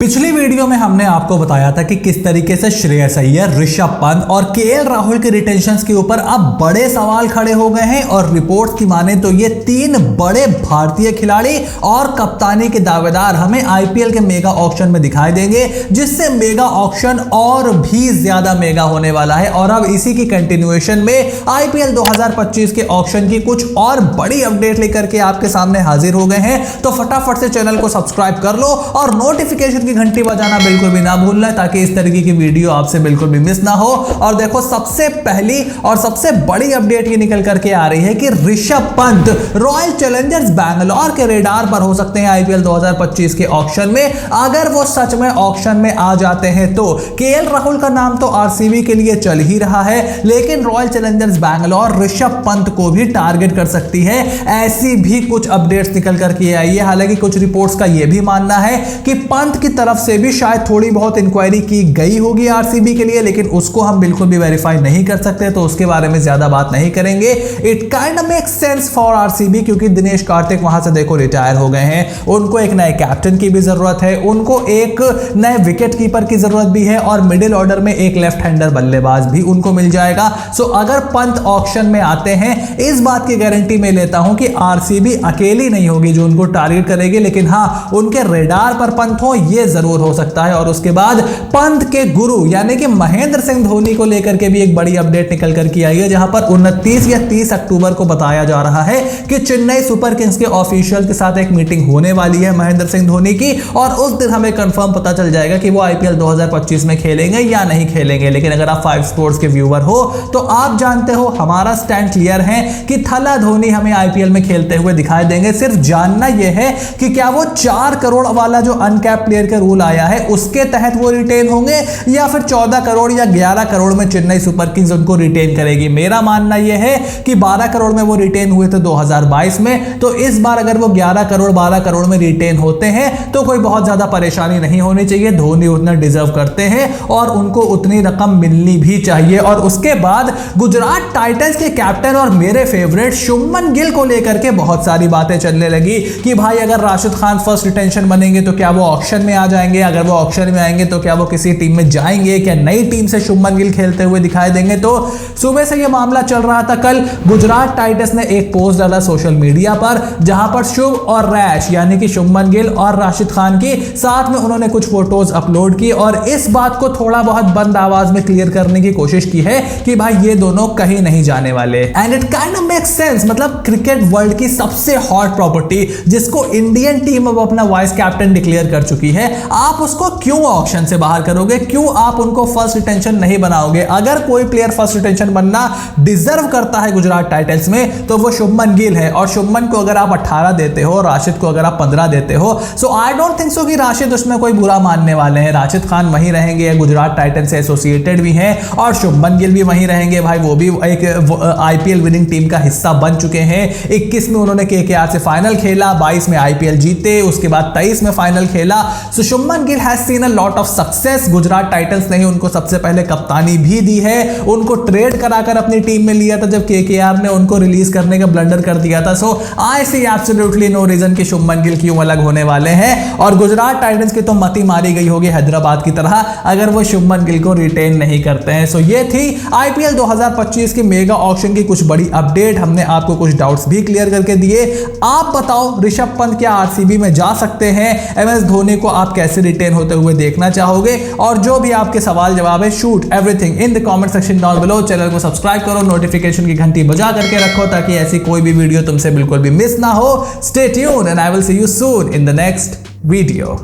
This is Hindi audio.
पिछली वीडियो में हमने आपको बताया था कि किस तरीके से श्रेयस अय्यर, ऋषभ पंत और केएल राहुल के रिटेंशंस के ऊपर अब बड़े सवाल खड़े हो गए हैं और रिपोर्ट्स की माने तो ये तीन बड़े भारतीय खिलाड़ी और कप्तानी के दावेदार हमें आईपीएल के मेगा ऑक्शन में दिखाई देंगे, जिससे मेगा ऑक्शन और भी ज्यादा मेगा होने वाला है। और अब इसी की कंटिन्यूएशन में आईपीएल 2025 के ऑक्शन की कुछ और बड़ी अपडेट लेकर के आपके सामने हाजिर हो गए हैं। तो फटाफट से चैनल को सब्सक्राइब कर लो और नोटिफिकेशन की घंटी बजाना बिल्कुल भी ना भूलना, ताकि इस तरीके की वीडियो आपसे बिल्कुल भी मिस ना हो। और देखो, सबसे पहली और सबसे बड़ी अपडेट ये निकल करके आ रही है कि ऋषभ पंत रॉयल चैलेंजर्स बैंगलोर के रेडार पर हो सकते हैं आईपीएल 2025 के ऑक्शन में। अगर वो सच में ऑक्शन में आ जाते हैं तो केएल राहुल का नाम तो आरसीबी के लिए चल ही रहा है, लेकिन रॉयल चैलेंजर्स बैंगलोर ऋषभ पंत को भी टारगेट कर सकती है। ऐसी भी कुछ अपडेट्स निकल करके आई है। हालांकि कुछ रिपोर्ट्स का यह भी मानना है कि पंत की तरफ से भी शायद थोड़ी बहुत इंक्वायरी की गई होगी आरसीबी के लिए, लेकिन उसको हम बिल्कुल भी वेरीफाई नहीं कर सकते, तो उसके बारे में ज्यादा बात नहीं करेंगे। It kind of makes sense for RCB, क्योंकि दिनेश कार्तिक वहां से देखो रिटायर हो गए हैं, उनको एक नए कैप्टन की भी जरूरत है, उनको एक नए विकेट कीपर की जरूरत भी है, और मिडिल ऑर्डर में एक लेफ्ट हैंडर बल्लेबाज भी उनको मिल जाएगा। सो अगर पंत ऑक्शन में आते हैं, इस बात की गारंटी मैं लेता हूं कि आरसीबी अकेली नहीं होगी जो उनको टारगेट करेगी, लेकिन हाँ, उनके रेडार पर पंत हो ये जरूर हो सकता है। और उसके बाद पंत के गुरु यानी कि महेंद्र सिंह धोनी को लेकर के भी एक बड़ी अपडेट निकल करके आई है, जहां पर 29 या 30 अक्टूबर को बताया जा रहा है कि चेन्नई सुपर किंग्स के ऑफिशियल के साथ एक मीटिंग होने वाली है महेंद्र सिंह धोनी की, और उस दिन हमें कंफर्म पता चल जाएगा कि वो आईपीएल 2025 में खेलेंगे या नहीं खेलेंगे। लेकिन अगर आप 5 स्पोर्ट्स के व्यूअर हो तो आप जानते हो हमारा स्टैंड क्लियर है कि थला धोनी हमें आईपीएल में खेलते हुए दिखाई देंगे। सिर्फ जानना यह है कि क्या वो 4 करोड़ वाला जो अनकैप प्लेयर का रूल आया है उसके तहत वो रिटेन होंगे, या फिर 14 करोड़ या 11 करोड़ में चेन्नई सुपर किंग्स उनको रिटेन करेगी। मेरा मानना यह है कि 12 करोड़ में वो रिटेन हुए थे 2022 में, तो इस बार अगर वो 11 करोड़ 12 करोड़ में रिटेन होते हैं तो कोई बहुत ज्यादा परेशानी नहीं होनी चाहिए। धोनी उतना डिजर्व करते हैं और उनको उतनी रकम मिलनी भी चाहिए। और उसके बाद गुजरात टाइटंस के कैप्टन और मेरे फेवरेट शुभमन गिल को लेकर के बहुत सारी बातें चलने लगी कि भाई अगर राशिद खान फर्स्ट रिटेंशन बनेंगे तो क्या वो ऑक्शन में आ जाएंगे, अगर वो ऑक्शन में आएंगे तो क्या वो किसी टीम में जाएंगे, क्या नई टीम से शुभमन गिल खेलते हुए दिखाई देंगे। तो सुबह से ये मामला चल रहा था। कल गुजरात टाइटंस ने एक पोस्ट डाला सोशल मीडिया पर, जहां पर शुभ और रैश यानी कि शुभमन गिल और राशिद खान की साथ में उन्होंने कुछ फोटोज अपलोड की, और इस बात को थोड़ा बहुत बंद आवाज में क्लियर करने की कोशिश की है कि भाई ये दोनों कहीं नहीं जाने वाले। And it kind of makes sense. मतलब क्रिकेट वर्ल्ड की सबसे हॉट प्रॉपर्टी जिसको इंडियन टीम अब अपना वाइस कैप्टन डिक्लेयर कर चुकी है, आप उसको क्यों ऑक्शन से बाहर करोगे? क्यों आप उनको फर्स्ट रिटेंशन नहीं बनाओगे? अगर कोई प्लेयर फर्स्ट रिटेंशन बनना डिजर्व करता है गुजरात टाइटंस में तो वो शुभमन गिल है। और शुभमन को अगर आप 18 देते हो, राशिद को अगर आप 15 देते हो, सो आई डोंट थिंक सो कि राशिद उसमें कोई बुरा मानने वाले हैं। राशिद खान वहीं रहेंगे, गुजरात टाइटंस से एसोसिएटेड भी हैं, और शुभमन गिल भी वहीं रहेंगे। भाई वो भी एक आईपीएल विनिंग टीम का हिस्सा बन चुके हैं। 21 में उन्होंने केकेआर से फाइनल खेला, 22 में आईपीएल जीते, उसके बाद 23 में फाइनल खेला। So Shubman Gill has seen a lot of success. Gujarat titans ने उनको सबसे पहले कप्तानी भी दी है, उनको ट्रेड कराकर अपनी टीम में लिया था जब केकेआर ने उनको रिलीज करने का ब्लंडर कर दिया था। सो आई सी एब्सोल्युटली नो रीजन कि शुभमन गिल क्यों अलग होने वाले हैं। और गुजरात टाइटंस की तो मती मारी गई होगी हैदराबाद की तरह अगर वो शुभमन गिल को रिटेन नहीं करते हैं। सो ये थी आईपीएल 2025 की मेगा ऑक्शन की कुछ बड़ी अपडेट। हमने आपको कुछ डाउट्स भी क्लियर करके दिए। आप बताओ, ऋषभ पंत क्या आरसीबी में जा सकते हैं? एमएस धोनी को आप कैसे रिटेन होते हुए देखना चाहोगे? और जो भी आपके सवाल जवाब है, shoot everything in the comment section down below. Channel को सब्सक्राइब करो, नोटिफिकेशन की घंटी बजा करके रखो, ताकि ऐसी कोई भी वीडियो तुमसे बिल्कुल भी मिस ना हो। Stay tuned and I will see you soon in the next video.